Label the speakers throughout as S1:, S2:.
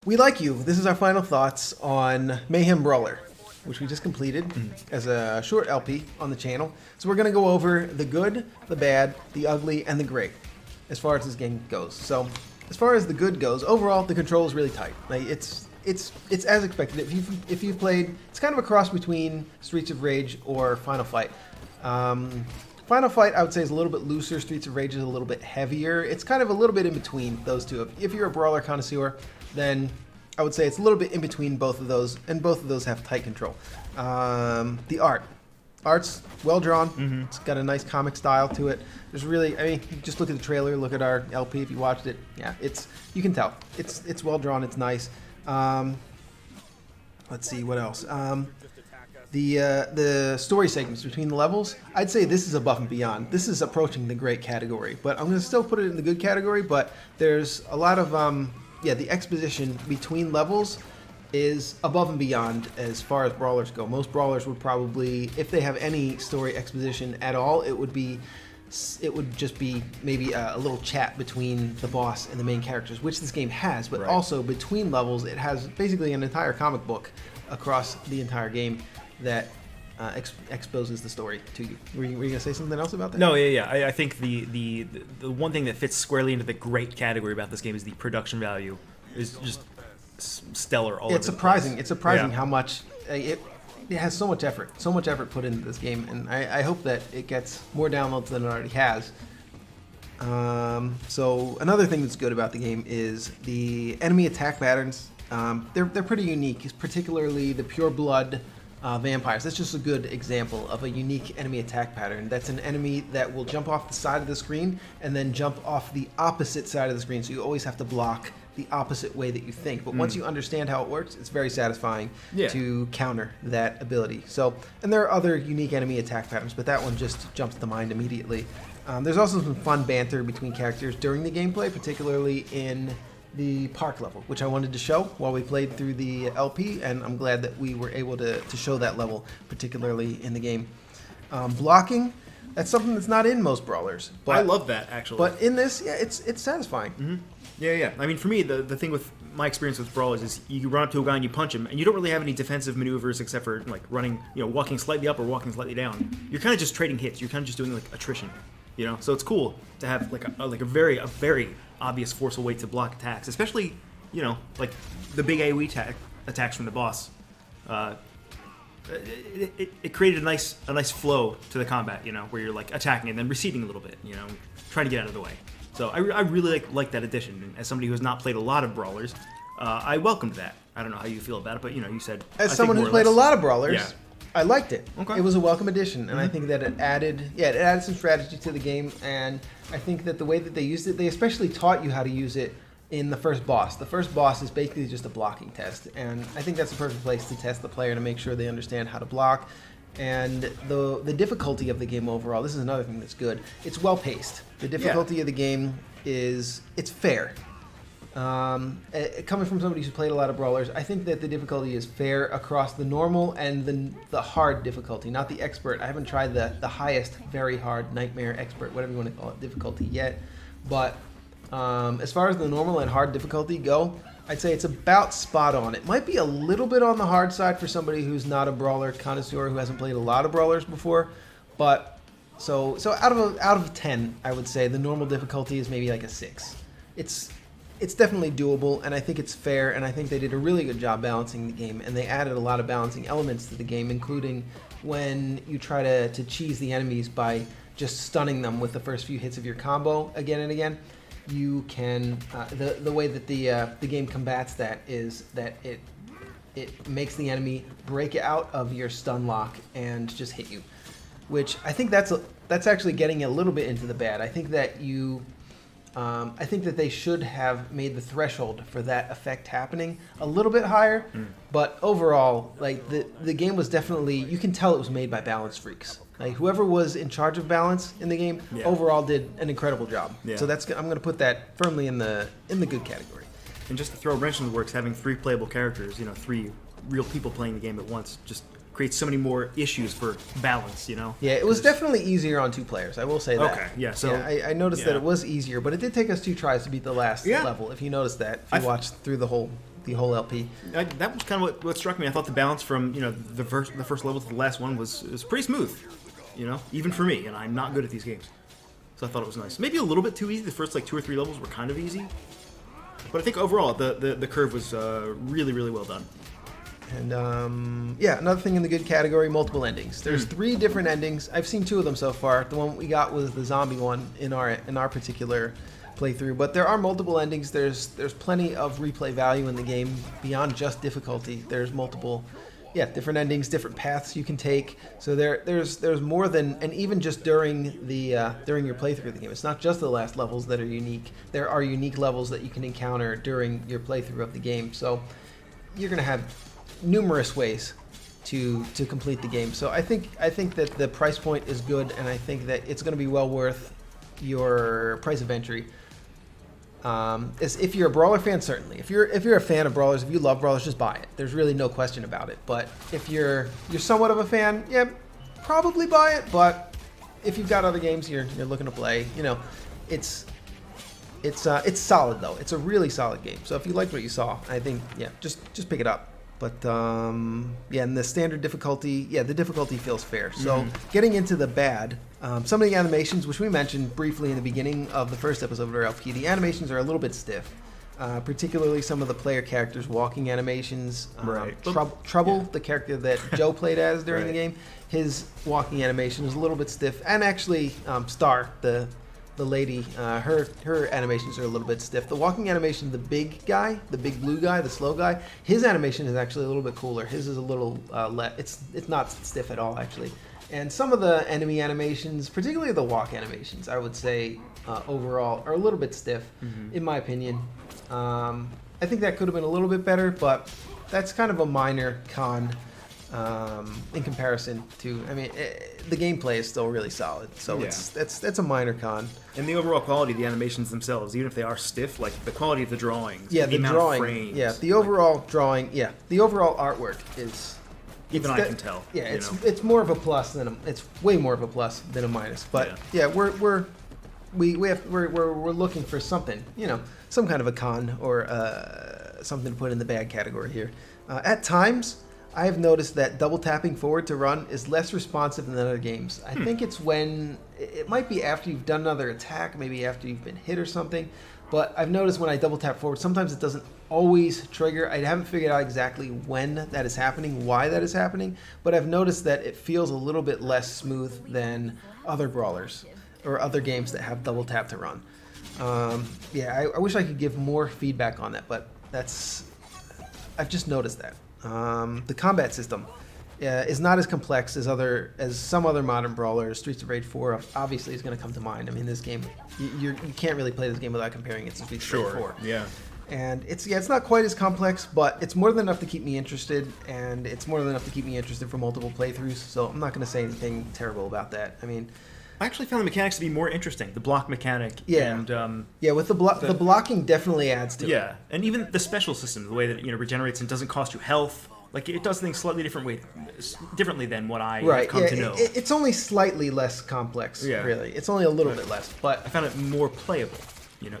S1: We Like You. This is our final thoughts on Mayhem Brawler, which we just completed as a short LP on the channel. So we're going to go over the good, the bad, the ugly, and the great as far as this game goes. So as far as the good goes, overall the control is really tight. Like it's as expected. If you've played, it's kind of a cross between Streets of Rage or Final Fight. Final Fight, I would say, is a little bit looser. Streets of Rage is a little bit heavier. It's kind of a little bit in between those two. If you're a brawler connoisseur, then I would say it's a little bit in between both of those, and both of those have tight control. The art's well drawn. It's got a nice comic style to it. There's really, I mean, just look at the trailer, look at our LP if you watched it. Yeah, you can tell. It's well drawn. It's nice. Let's see what else. The story segments between the levels, I'd say this is above and beyond. This is approaching the great category, but I'm going to still put it in the good category. But there's a lot of the exposition between levels is above and beyond as far as brawlers go. Most brawlers would probably, if they have any story exposition at all, it would just be maybe a little chat between the boss and the main characters, which this game has. But also between levels, it has basically an entire comic book across the entire game that exposes the story to you. Were you going to say something else about that?
S2: No, yeah. I think the one thing that fits squarely into the great category about this game is the production value is just stellar.
S1: It's surprising. It's surprising how much it has so much effort put into this game, and I hope that it gets more downloads than it already has. So another thing that's good about the game is the enemy attack patterns. They're pretty unique, particularly the pure blood vampires. That's just a good example of a unique enemy attack pattern. That's an enemy that will jump off the side of the screen and then jump off the opposite side of the screen, so you always have to block the opposite way that you think. But once you understand how it works, it's very satisfying to counter that ability. So, and there are other unique enemy attack patterns, but that one just jumps to mind immediately. There's also some fun banter between characters during the gameplay, particularly in the park level, which I wanted to show while we played through the LP, and I'm glad that we were able to show that level, particularly in the game. Blocking, that's something that's not in most brawlers. But,
S2: I love that, actually.
S1: But in this, yeah, it's satisfying.
S2: Yeah. I mean, for me, the thing with my experience with brawlers is you run up to a guy and you punch him, and you don't really have any defensive maneuvers except for like running, walking slightly up or walking slightly down. You're kind of just trading hits. You're kind of just doing like attrition, So it's cool to have like a very obvious forceful way to block attacks, especially like the big AoE attacks from the boss. It created a nice flow to the combat, where you're like attacking and then receding a little bit, trying to get out of the way. So I really like that addition. And as somebody who has not played a lot of brawlers, I welcomed that. I don't know how you feel about it, but you said
S1: as someone who's played a lot of brawlers.
S2: Yeah.
S1: I liked it.
S2: Okay.
S1: It was a welcome addition, and I think that it added some strategy to the game, and I think that the way that they used it, they especially taught you how to use it in the first boss. The first boss is basically just a blocking test, and I think that's the perfect place to test the player to make sure they understand how to block. And the difficulty of the game overall, this is another thing that's good. It's well paced. The difficulty of the game it's fair. Coming from somebody who's played a lot of brawlers, I think that the difficulty is fair across the normal and the hard difficulty, not the expert. I haven't tried the highest, very hard, nightmare, expert, whatever you want to call it, difficulty yet. But as far as the normal and hard difficulty go, I'd say it's about spot on. It might be a little bit on the hard side for somebody who's not a brawler connoisseur, who hasn't played a lot of brawlers before. But so out of 10, I would say the normal difficulty is maybe like a 6. It's definitely doable, and I think it's fair, and I think they did a really good job balancing the game, and they added a lot of balancing elements to the game, including when you try to cheese the enemies by just stunning them with the first few hits of your combo again and again. You can the way that the game combats that is that it makes the enemy break out of your stun lock and just hit you, which I think that's actually getting a little bit into the bad. I think that I think that they should have made the threshold for that effect happening a little bit higher, but overall, like the game was definitely, you can tell it was made by balance freaks. Like whoever was in charge of balance in the game overall did an incredible job. Yeah. So I'm going to put that firmly in the good category.
S2: And just to throw a wrench in the works, having 3 playable characters, 3 real people playing the game at once, just creates so many more issues for balance, Yeah,
S1: it was definitely easier on 2 players. I will say that.
S2: Okay, yeah. So
S1: I noticed that it was easier, but it did take us 2 tries to beat the last level. If you noticed that, if you watched through the whole the whole LP.
S2: That was kind of what struck me. I thought the balance from the first level to the last one was pretty smooth, even for me, and I'm not good at these games. So I thought it was nice. Maybe a little bit too easy. The first like 2 or 3 levels were kind of easy, but I think overall the curve was really, really well done.
S1: And yeah, another thing in the good category, multiple endings. There's 3 different endings. I've seen 2 of them so far. The one we got was the zombie one in our particular playthrough, but there are multiple endings. There's plenty of replay value in the game beyond just difficulty. There's multiple, different endings, different paths you can take. So there's more than, and even just during your playthrough of the game, it's not just the last levels that are unique. There are unique levels that you can encounter during your playthrough of the game. So you're gonna have numerous ways to complete the game. So I think that the price point is good, and I think that it's gonna be well worth your price of entry. If you're a Brawler fan, certainly. If you're a fan of Brawlers, if you love Brawlers, just buy it. There's really no question about it. But if you're somewhat of a fan, probably buy it. But if you've got other games you're looking to play, it's solid though. It's a really solid game. So if you liked what you saw, I think just pick it up. But and the standard difficulty, the difficulty feels fair. So getting into the bad, some of the animations, which we mentioned briefly in the beginning of the first episode of our LP, the animations are a little bit stiff. Particularly some of the player characters' walking animations.
S2: Right.
S1: Trouble, the character that Joe played as during the game, his walking animation is a little bit stiff. And actually, Star, the lady, her animations are a little bit stiff. The walking animation, the big guy, the big blue guy, the slow guy, his animation is actually a little bit cooler. His is a little it's not stiff at all, actually. And some of the enemy animations, particularly the walk animations, I would say overall are a little bit stiff, in my opinion. I think that could have been a little bit better, but that's kind of a minor con in comparison to. I mean, the gameplay is still really solid, so that's a minor con.
S2: And the overall quality of the animations themselves, even if they are stiff, like the quality of the drawings,
S1: the
S2: amount
S1: drawing,
S2: of frames,
S1: the overall drawing, the overall artwork is.
S2: Even I can tell.
S1: Yeah, it's more of a plus than it's way more of a plus than a minus. But we're looking for something, some kind of a con or something to put in the bad category here. At times, I have noticed that double tapping forward to run is less responsive than other games. I think it's when it might be after you've done another attack, maybe after you've been hit or something. But I've noticed when I double tap forward, sometimes it doesn't always trigger. I haven't figured out exactly when that is happening, why that is happening, but I've noticed that it feels a little bit less smooth than other brawlers or other games that have double tap to run. I wish I could give more feedback on that, but I've just noticed that. The combat system is not as complex as some other modern brawlers. Streets of Rage 4 obviously is going to come to mind. I mean, this game, you can't really play this game without comparing it to Streets of Rage 4.
S2: Yeah.
S1: And it's not quite as complex, but it's more than enough to keep me interested, and it's more than enough to keep me interested for multiple playthroughs. So I'm not going to say anything terrible about that. I mean,
S2: I actually found the mechanics to be more interesting. The block mechanic.
S1: Yeah.
S2: And,
S1: with the blocking definitely adds to it.
S2: Yeah, and even the special system, the way that it regenerates and doesn't cost you health. Like, it does things slightly differently than what I have come to know.
S1: It's only slightly less complex, really. It's only a little bit less, but
S2: I found it more playable.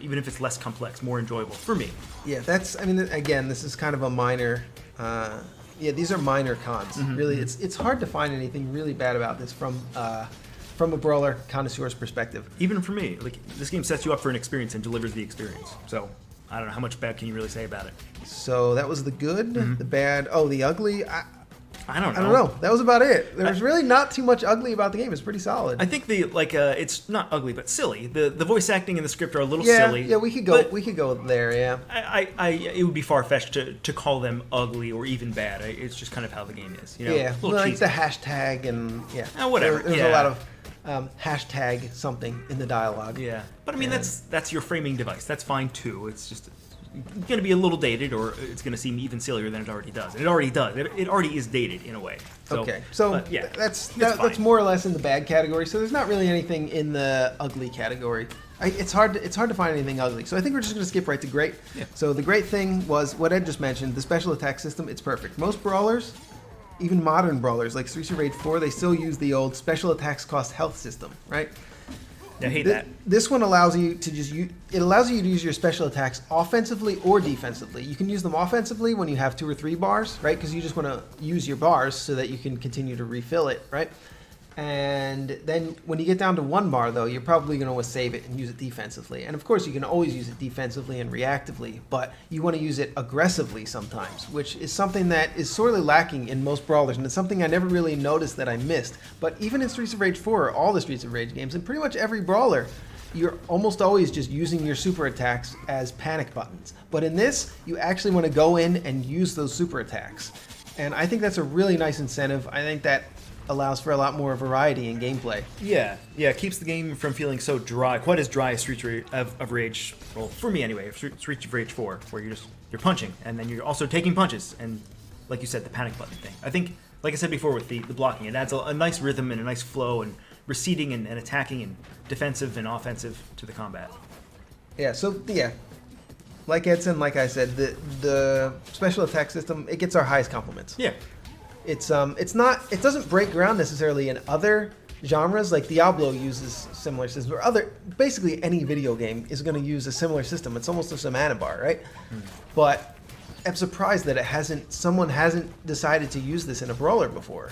S2: Even if it's less complex, more enjoyable for me.
S1: Yeah, again, this is kind of a minor. These are minor cons. Really, it's hard to find anything really bad about this from a brawler connoisseur's perspective.
S2: Even for me, like, this game sets you up for an experience and delivers the experience. So I don't know how much bad can you really say about it.
S1: So that was the good, the bad. Oh, the ugly.
S2: I don't know.
S1: I don't know. That was about it. There's really not too much ugly about the game. It's pretty solid.
S2: I think it's not ugly, but silly. The voice acting and the script are a little silly.
S1: Yeah, we could go there. Yeah.
S2: It would be far fetched to call them ugly or even bad. It's just kind of how the game is.
S1: Like the hashtag and
S2: whatever.
S1: There's a lot of hashtag something in the dialogue.
S2: Yeah, but I mean that's your framing device. That's fine too. It's just going to be a little dated, or it's going to seem even sillier than it already does. And it already does. It already is dated in a way. So,
S1: okay, so that's more or less in the bad category. So there's not really anything in the ugly category. It's hard to find anything ugly. So I think we're just going to skip right to great. Yeah. So the great thing was what Ed just mentioned, the special attack system. It's perfect. Most brawlers, even modern brawlers like Streets of Rage 4, they still use the old special attacks cost health system, right?
S2: I hate that.
S1: This one allows you to it allows you to use your special attacks offensively or defensively. You can use them offensively when you have 2 or 3 bars, right? Because you just want to use your bars so that you can continue to refill it, right? And then when you get down to 1 bar, though, you're probably going to save it and use it defensively. And of course, you can always use it defensively and reactively, but you want to use it aggressively sometimes, which is something that is sorely lacking in most brawlers, and it's something I never really noticed that I missed. But even in Streets of Rage 4, all the Streets of Rage games, and pretty much every brawler, you're almost always just using your super attacks as panic buttons. But in this, you actually want to go in and use those super attacks. And I think that's a really nice incentive. I think that allows for a lot more variety in gameplay.
S2: Yeah, it keeps the game from feeling so dry, quite as dry as Streets of Rage, well, for me anyway, Streets of Rage 4, where you're punching, and then you're also taking punches, and like you said, the panic button thing. I think, like I said before with the blocking, it adds a nice rhythm and a nice flow, and receding and attacking and defensive and offensive to the combat.
S1: Yeah, so, yeah. Like Edson, like I said, the special attack system, it gets our highest compliments.
S2: Yeah.
S1: It doesn't break ground necessarily in other genres. Like Diablo uses similar systems, or basically any video game is going to use a similar system. It's almost a mana bar, right? But I'm surprised that someone hasn't decided to use this in a brawler before,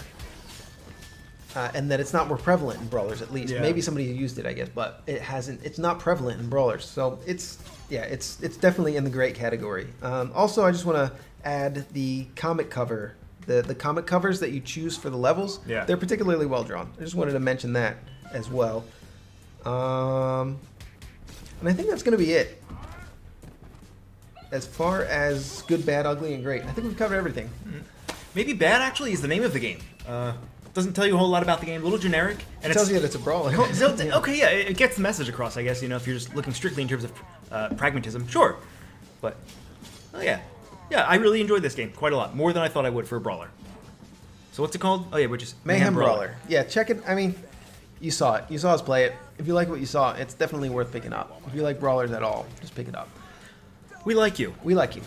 S1: and that it's not more prevalent in brawlers at least.
S2: Yeah.
S1: Maybe somebody used it, I guess, but it hasn't. It's not prevalent in brawlers, so it's definitely in the great category. Also, I just want to add the comic cover. The comic covers that you choose for the levels, they're particularly well drawn. I just wanted to mention that as well. And I think that's going to be it. As far as good, bad, ugly, and great, I think we've covered everything.
S2: Maybe bad actually is the name of the game. Doesn't tell you a whole lot about the game. A little generic.
S1: And it tells you that it's a brawler.
S2: Okay, yeah, it gets the message across, I guess. If you're just looking strictly in terms of pragmatism, sure. But, oh yeah. Yeah, I really enjoyed this game quite a lot, more than I thought I would for a brawler. So what's it called? Oh yeah, which is
S1: Mayhem Brawler. Yeah, check it. I mean, you saw it. You saw us play it. If you like what you saw, it's definitely worth picking up. If you like brawlers at all, just pick it up.
S2: We like you.
S1: We like you.